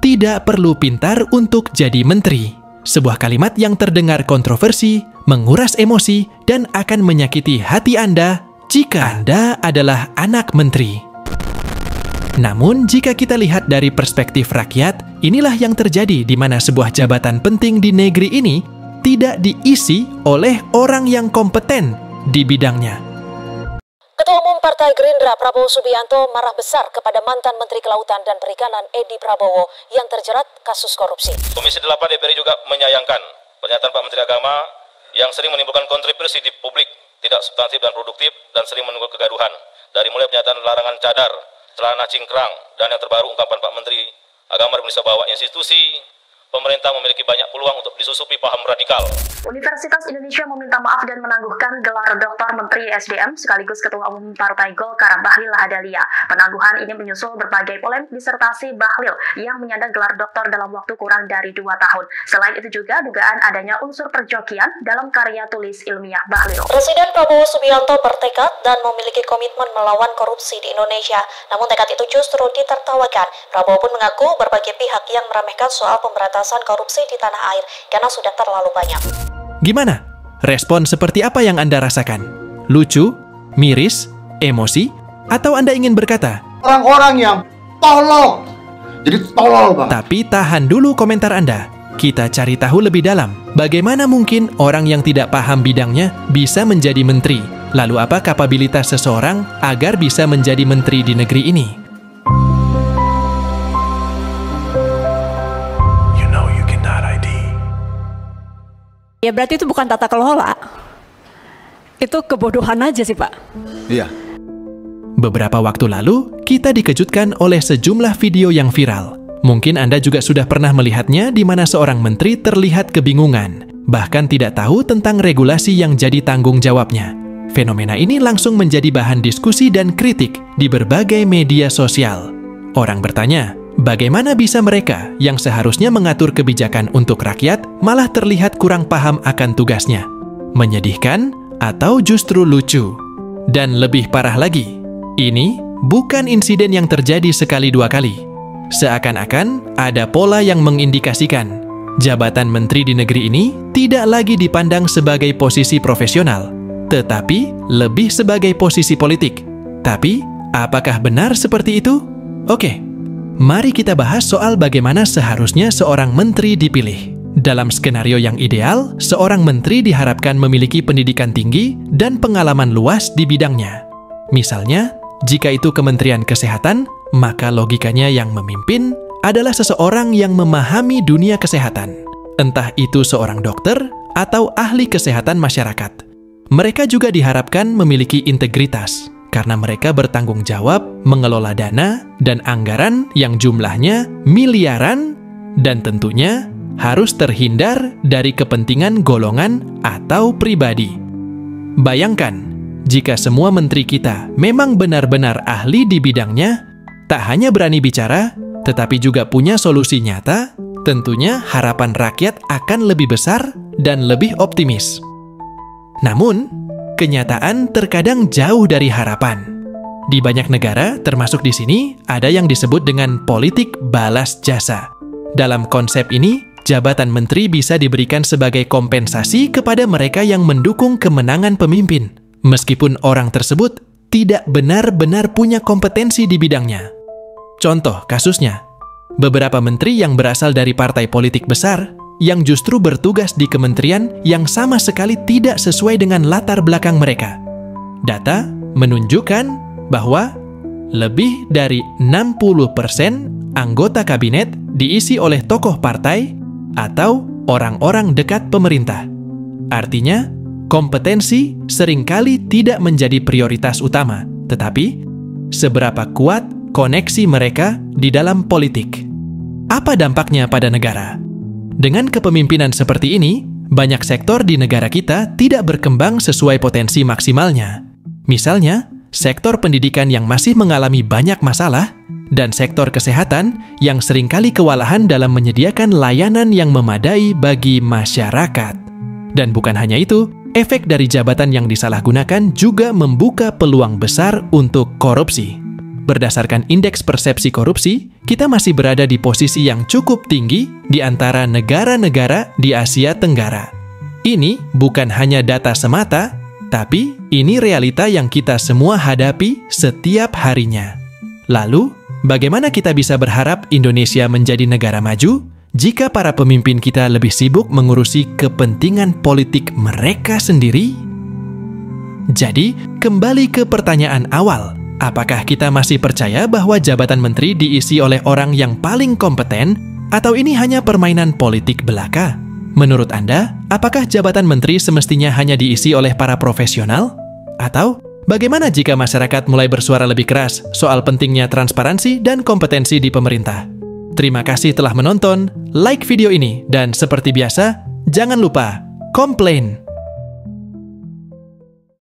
tidak perlu pintar untuk jadi menteri. Sebuah kalimat yang terdengar kontroversi, menguras emosi, dan akan menyakiti hati Anda jika Anda adalah anak menteri. Namun, jika kita lihat dari perspektif rakyat, inilah yang terjadi di mana sebuah jabatan penting di negeri ini tidak diisi oleh orang yang kompeten di bidangnya. Ketua Umum Partai Gerindra Prabowo Subianto marah besar kepada mantan Menteri Kelautan dan Perikanan Edi Prabowo yang terjerat kasus korupsi. Komisi 8 DPR juga menyayangkan pernyataan Pak Menteri Agama yang sering menimbulkan kontroversi di publik, tidak substantif dan produktif, dan sering menimbulkan kegaduhan. Dari mulai pernyataan larangan cadar, celana cingkrang, dan yang terbaru ungkapan Pak Menteri Agama Republik Indonesia bahwa institusi pemerintah memiliki banyak peluang untuk disusupi paham radikal. Universitas Indonesia meminta maaf dan menangguhkan gelar Dr. Menteri SDM sekaligus Ketua Umum Partai Golkar Bahlil Lahadalia. Penangguhan ini menyusul berbagai polemik disertasi Bahlil yang menyandang gelar doktor dalam waktu kurang dari 2 tahun. Selain itu juga dugaan adanya unsur perjokian dalam karya tulis ilmiah Bahlil. Presiden Prabowo Subianto bertekad dan memiliki komitmen melawan korupsi di Indonesia. Namun tekad itu justru ditertawakan. Prabowo pun mengaku berbagai pihak yang meremehkan soal pemberantasan korupsi di tanah air karena sudah terlalu banyak. Gimana? Respon seperti apa yang Anda rasakan? Lucu? Miris? Emosi? Atau Anda ingin berkata, orang-orang yang tolol, jadi tolol bang. Tapi tahan dulu komentar Anda. Kita cari tahu lebih dalam. Bagaimana mungkin orang yang tidak paham bidangnya bisa menjadi menteri? Lalu apa kapabilitas seseorang agar bisa menjadi menteri di negeri ini? Ya berarti itu bukan tata kelola. Itu kebodohan aja sih Pak. Iya. Beberapa waktu lalu, kita dikejutkan oleh sejumlah video yang viral. Mungkin Anda juga sudah pernah melihatnya di mana seorang menteri terlihat kebingungan, bahkan tidak tahu tentang regulasi yang jadi tanggung jawabnya. Fenomena ini langsung menjadi bahan diskusi dan kritik di berbagai media sosial. Orang bertanya, bagaimana bisa mereka yang seharusnya mengatur kebijakan untuk rakyat malah terlihat kurang paham akan tugasnya? Menyedihkan atau justru lucu? Dan lebih parah lagi, ini bukan insiden yang terjadi sekali dua kali. Seakan-akan ada pola yang mengindikasikan jabatan menteri di negeri ini tidak lagi dipandang sebagai posisi profesional, tetapi lebih sebagai posisi politik. Tapi, apakah benar seperti itu? Oke. Mari kita bahas soal bagaimana seharusnya seorang menteri dipilih. Dalam skenario yang ideal, seorang menteri diharapkan memiliki pendidikan tinggi dan pengalaman luas di bidangnya. Misalnya, jika itu Kementerian Kesehatan, maka logikanya yang memimpin adalah seseorang yang memahami dunia kesehatan. Entah itu seorang dokter atau ahli kesehatan masyarakat. Mereka juga diharapkan memiliki integritas, karena mereka bertanggung jawab mengelola dana dan anggaran yang jumlahnya miliaran dan tentunya harus terhindar dari kepentingan golongan atau pribadi. Bayangkan, jika semua menteri kita memang benar-benar ahli di bidangnya, tak hanya berani bicara, tetapi juga punya solusi nyata, tentunya harapan rakyat akan lebih besar dan lebih optimis. Namun, kenyataan terkadang jauh dari harapan. Di banyak negara, termasuk di sini, ada yang disebut dengan politik balas jasa. Dalam konsep ini, jabatan menteri bisa diberikan sebagai kompensasi kepada mereka yang mendukung kemenangan pemimpin, meskipun orang tersebut tidak benar-benar punya kompetensi di bidangnya. Contoh kasusnya, beberapa menteri yang berasal dari partai politik besar yang justru bertugas di kementerian yang sama sekali tidak sesuai dengan latar belakang mereka. Data menunjukkan bahwa lebih dari 60% anggota kabinet diisi oleh tokoh partai atau orang-orang dekat pemerintah. Artinya, kompetensi seringkali tidak menjadi prioritas utama, tetapi seberapa kuat koneksi mereka di dalam politik. Apa dampaknya pada negara? Dengan kepemimpinan seperti ini, banyak sektor di negara kita tidak berkembang sesuai potensi maksimalnya. Misalnya, sektor pendidikan yang masih mengalami banyak masalah, dan sektor kesehatan yang seringkali kewalahan dalam menyediakan layanan yang memadai bagi masyarakat. Dan bukan hanya itu, efek dari jabatan yang disalahgunakan juga membuka peluang besar untuk korupsi. Berdasarkan Indeks Persepsi Korupsi kita masih berada di posisi yang cukup tinggi di antara negara-negara di Asia Tenggara. Ini bukan hanya data semata, tapi ini realita yang kita semua hadapi setiap harinya. Lalu, bagaimana kita bisa berharap Indonesia menjadi negara maju jika para pemimpin kita lebih sibuk mengurusi kepentingan politik mereka sendiri? Jadi, kembali ke pertanyaan awal. Apakah kita masih percaya bahwa jabatan menteri diisi oleh orang yang paling kompeten, atau ini hanya permainan politik belaka? Menurut Anda, apakah jabatan menteri semestinya hanya diisi oleh para profesional? Atau, bagaimana jika masyarakat mulai bersuara lebih keras soal pentingnya transparansi dan kompetensi di pemerintah? Terima kasih telah menonton, like video ini, dan seperti biasa, jangan lupa, komplain.